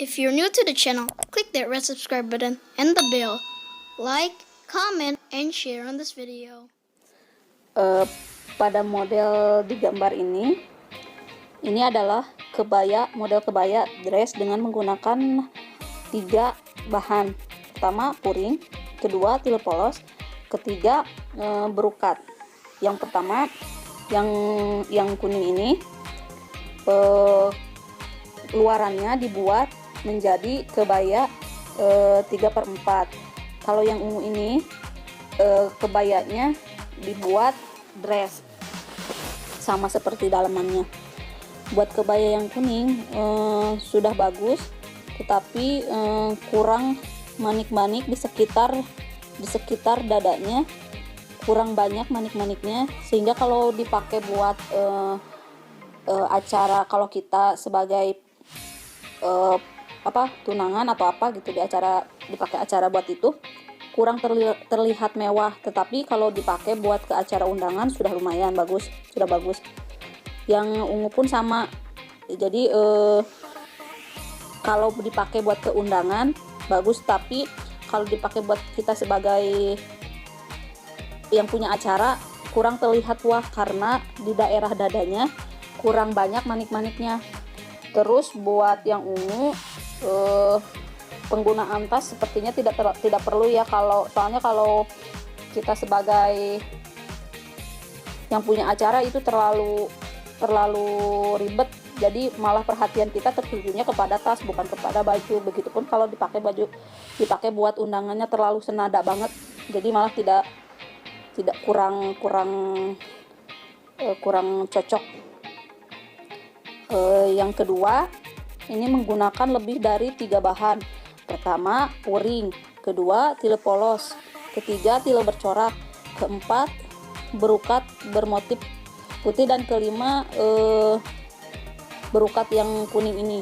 If you're new to the channel, click that red subscribe button and the bell. Like, comment, and share on this video. Pada model di gambar ini adalah model kebaya dress dengan menggunakan 3 bahan. Pertama puring, kedua tile polos, ketiga berukat. Yang pertama yang kuning ini luarannya dibuat menjadi kebaya 3/4. Kalau yang ungu ini kebayanya dibuat dress sama seperti dalamannya. Buat kebaya yang kuning sudah bagus, tetapi kurang manik-manik di sekitar dadanya, kurang banyak manik-maniknya, sehingga kalau dipakai buat acara, kalau kita sebagai tunangan atau apa gitu, dipakai acara buat itu kurang terlihat mewah. Tetapi kalau dipakai buat ke acara undangan sudah lumayan bagus, sudah bagus. Yang ungu pun sama. Jadi kalau dipakai buat ke undangan bagus, tapi kalau dipakai buat kita sebagai yang punya acara kurang terlihat wah, karena di daerah dadanya kurang banyak manik-maniknya. Terus buat yang ungu penggunaan tas sepertinya tidak perlu ya, soalnya kalau kita sebagai yang punya acara itu terlalu ribet, jadi malah perhatian kita tertujunya kepada tas, bukan kepada baju. Begitupun kalau dipakai buat undangannya terlalu senada banget, jadi malah tidak kurang cocok. Yang kedua, ini menggunakan lebih dari 3 bahan. Pertama puring, kedua tile polos, ketiga tile bercorak, keempat berukat bermotif putih, dan kelima berukat yang kuning ini.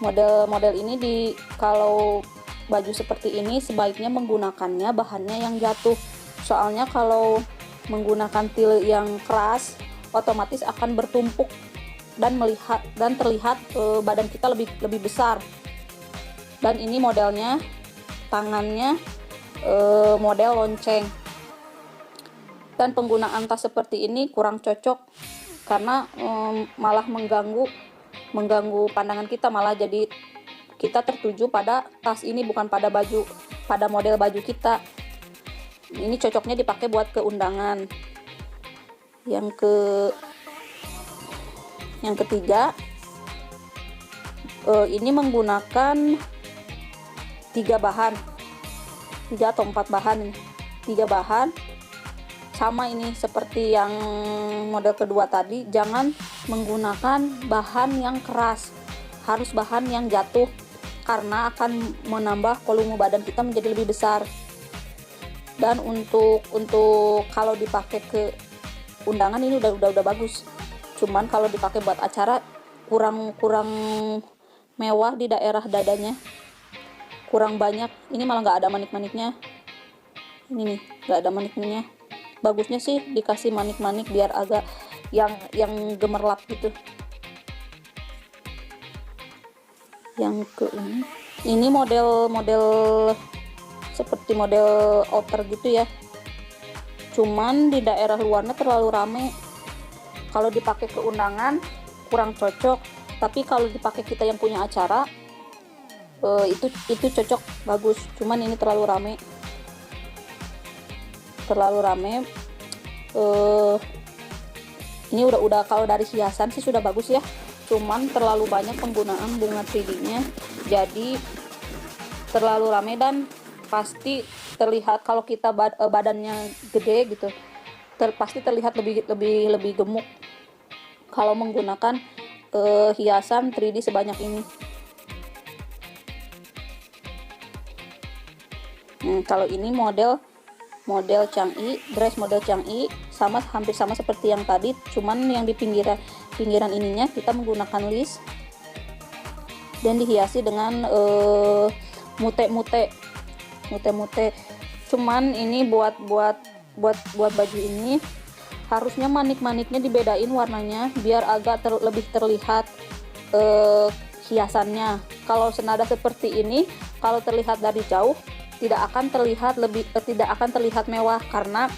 Model ini kalau baju seperti ini sebaiknya menggunakannya bahannya yang jatuh. Soalnya kalau menggunakan tile yang keras otomatis akan bertumpuk dan terlihat badan kita lebih besar. Dan ini modelnya, tangannya model lonceng. Dan penggunaan tas seperti ini kurang cocok karena malah mengganggu pandangan kita, malah jadi kita tertuju pada tas ini, bukan pada model baju kita. Ini cocoknya dipakai buat ke undangan. Yang ketiga, ini menggunakan 3 atau 4 bahan. 3 bahan sama ini seperti yang model kedua tadi, jangan menggunakan bahan yang keras, harus bahan yang jatuh, karena akan menambah volume badan kita menjadi lebih besar. Dan untuk kalau dipakai ke undangan ini udah bagus. Cuman kalau dipakai buat acara kurang mewah di daerah dadanya, kurang banyak. Ini malah nggak ada manik-maniknya. Ini nih nggak ada manik-maniknya. Bagusnya sih dikasih manik-manik biar agak yang gemerlap gitu. Ini model seperti model outer gitu ya. Cuman di daerah luarnya terlalu rame. Kalau dipakai ke undangan kurang cocok, tapi kalau dipakai kita yang punya acara itu cocok, bagus. Cuman ini terlalu rame. Ini udah kalau dari hiasan sih sudah bagus ya, cuman terlalu banyak penggunaan bunga 3D-nya, jadi terlalu rame dan pasti terlihat kalau kita badannya gede gitu, pasti terlihat lebih gemuk kalau menggunakan hiasan 3D sebanyak ini. Kalau ini model Chang'i, dress model Chang'i, hampir sama seperti yang tadi, cuman yang di pinggiran ininya kita menggunakan list dan dihiasi dengan mute-mute. Cuman ini buat baju ini harusnya manik-maniknya dibedain warnanya biar agak lebih terlihat hiasannya. kalau senada seperti ini kalau terlihat dari jauh tidak akan terlihat mewah, karena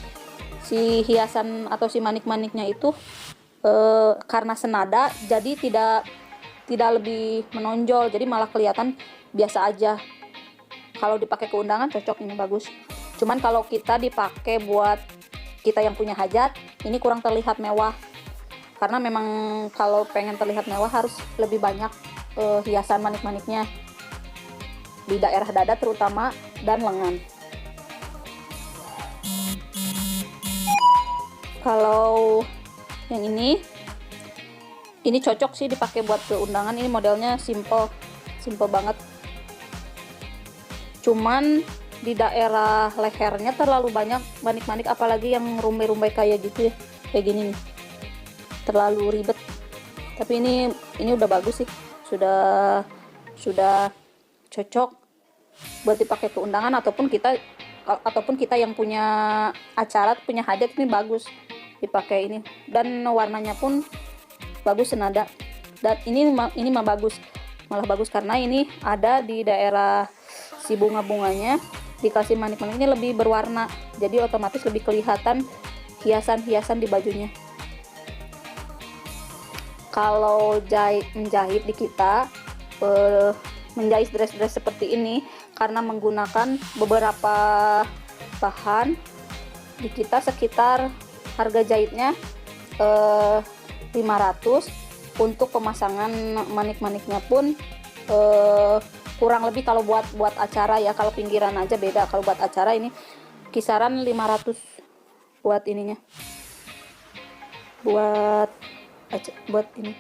si hiasan atau si manik-maniknya itu karena senada jadi tidak lebih menonjol, jadi malah kelihatan biasa aja. Kalau dipakai ke undangan cocok, ini bagus. Cuman kalau kita dipakai buat kita yang punya hajat, ini kurang terlihat mewah, karena memang kalau pengen terlihat mewah harus lebih banyak hiasan manik-maniknya di daerah dada terutama dan lengan. Kalau yang ini cocok sih dipakai buat ke undangan. Ini modelnya simple banget, cuman di daerah lehernya terlalu banyak manik-manik, apalagi yang rumbai-rumbai kayak gitu ya, kayak gini nih, terlalu ribet. Tapi ini udah bagus sih, sudah cocok buat dipakai ke undangan, ataupun kita yang punya acara, punya hajat, ini bagus dipakai ini. Dan warnanya pun bagus, senada. Dan ini mah bagus, malah bagus karena ini ada di daerah si bunga-bunganya, dikasih manik-maniknya lebih berwarna, jadi otomatis lebih kelihatan hiasan-hiasan di bajunya. Kalau menjahit di kita, menjahit dress-dress seperti ini karena menggunakan beberapa bahan, di kita sekitar harga jahitnya 500. Untuk pemasangan manik-maniknya pun kurang lebih, kalau buat acara ya, kalau pinggiran aja beda, kalau buat acara ini kisaran 500 buat ininya, buat ini.